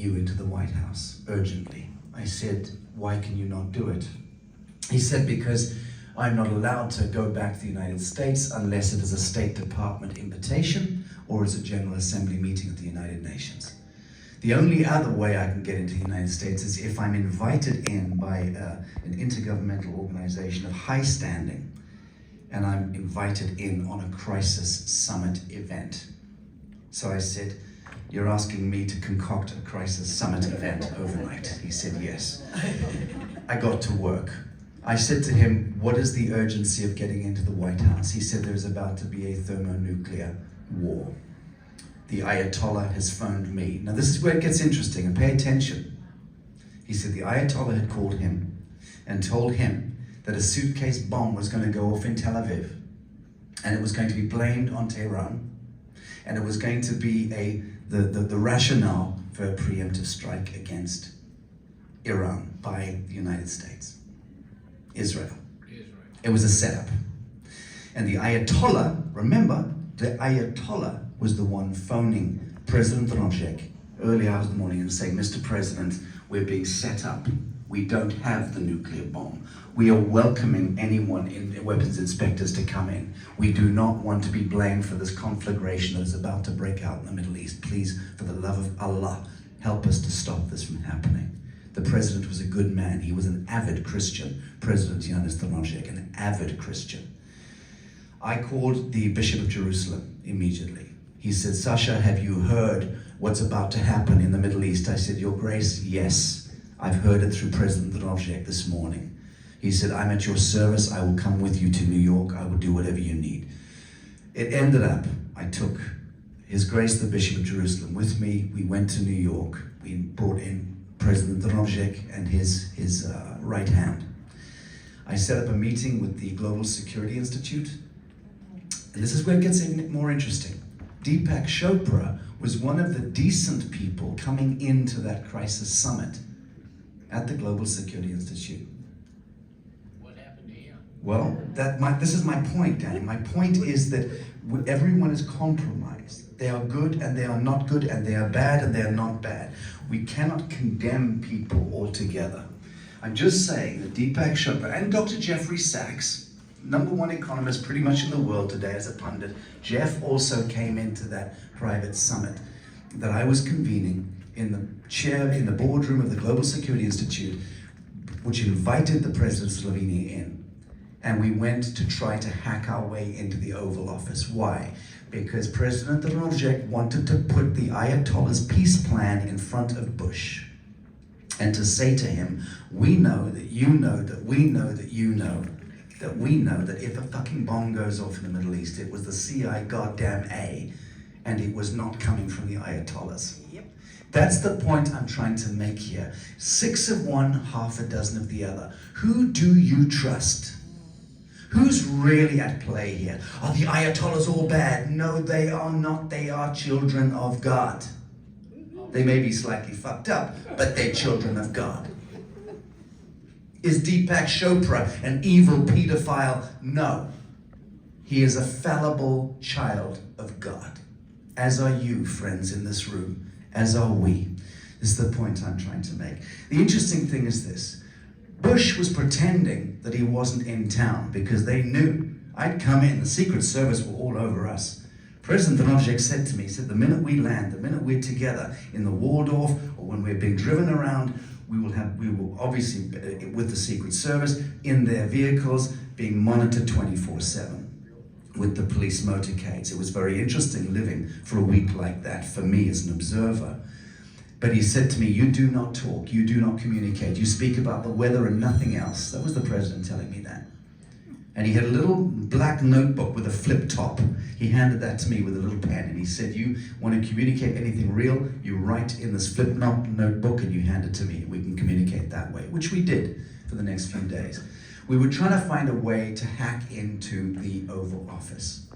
you into the White House urgently. I said, why can you not do it? He said, because I'm not allowed to go back to the United States unless it is a State Department invitation or it's a General Assembly meeting of the United Nations. The only other way I can get into the United States is if I'm invited in by an intergovernmental organization of high standing, and I'm invited in on a crisis summit event. So I said, you're asking me to concoct a crisis summit event overnight? He said, yes. I got to work. I said to him, what is the urgency of getting into the White House? He said, there's about to be a thermonuclear war. The Ayatollah has phoned me. Now this is where it gets interesting, and pay attention. He said the Ayatollah had called him and told him that a suitcase bomb was going to go off in Tel Aviv, and it was going to be blamed on Tehran, and it was going to be the rationale for a preemptive strike against Iran by the United States. Israel. It was a setup. And the Ayatollah, remember, the Ayatollah was the one phoning President Dainon early hours of the morning and saying, Mr. President, we're being set up. We don't have the nuclear bomb. We are welcoming anyone in weapons inspectors to come in. We do not want to be blamed for this conflagration that is about to break out in the Middle East. Please, for the love of Allah, help us to stop this from happening. The president was a good man. He was an avid Christian. President Yanis Dainon, an avid Christian. I called the Bishop of Jerusalem immediately. He said, Sacha, have you heard what's about to happen in the Middle East? I said, Your Grace, yes. I've heard it through President Dainon this morning. He said, I'm at your service. I will come with you to New York. I will do whatever you need. It ended up, I took His Grace the Bishop of Jerusalem with me. We went to New York. We brought in President Dainon and his right hand. I set up a meeting with the Global Security Institute. And this is where it gets even more interesting. Deepak Chopra was one of the decent people coming into that crisis summit at the Global Security Institute. What happened to him? Well, this is my point, Danny. My point is that everyone is compromised. They are good and they are not good, and they are bad and they are not bad. We cannot condemn people altogether. I'm just saying that Deepak Chopra and Dr. Jeffrey Sachs, #1 economist pretty much in the world today as a pundit, Jeff also came into that private summit that I was convening in the boardroom of the Global Security Institute, which invited the President Slovenia in. And we went to try to hack our way into the Oval Office. Why? Because President Dainon wanted to put the Ayatollah's peace plan in front of Bush and to say to him, we know that you know that we know that you know that we know that if a fucking bomb goes off in the Middle East, it was the CI goddamn A, and it was not coming from the Ayatollahs. Yep. That's the point I'm trying to make here. 6 of one, half a dozen of the other. Who do you trust? Who's really at play here? Are the Ayatollahs all bad? No, they are not. They are children of God. They may be slightly fucked up, but they're children of God. Is Deepak Chopra an evil pedophile? No. He is a fallible child of God. As are you, friends in this room. As are we. This is the point I'm trying to make. The interesting thing is this. Bush was pretending that he wasn't in town because they knew I'd come in. The Secret Service were all over us. President Dainon said to me, he said, the minute we land, the minute we're together in the Waldorf or when we're being driven around, we will obviously, with the Secret Service, in their vehicles, being monitored 24/7 with the police motorcades. It was very interesting living for a week like that for me as an observer. But he said to me, you do not talk, you do not communicate, you speak about the weather and nothing else. That was the president telling me that. And he had a little black notebook with a flip top. He handed that to me with a little pen, and he said, you want to communicate anything real, you write in this flip notebook and you hand it to me. We can communicate that way, which we did for the next few days. We were trying to find a way to hack into the Oval Office.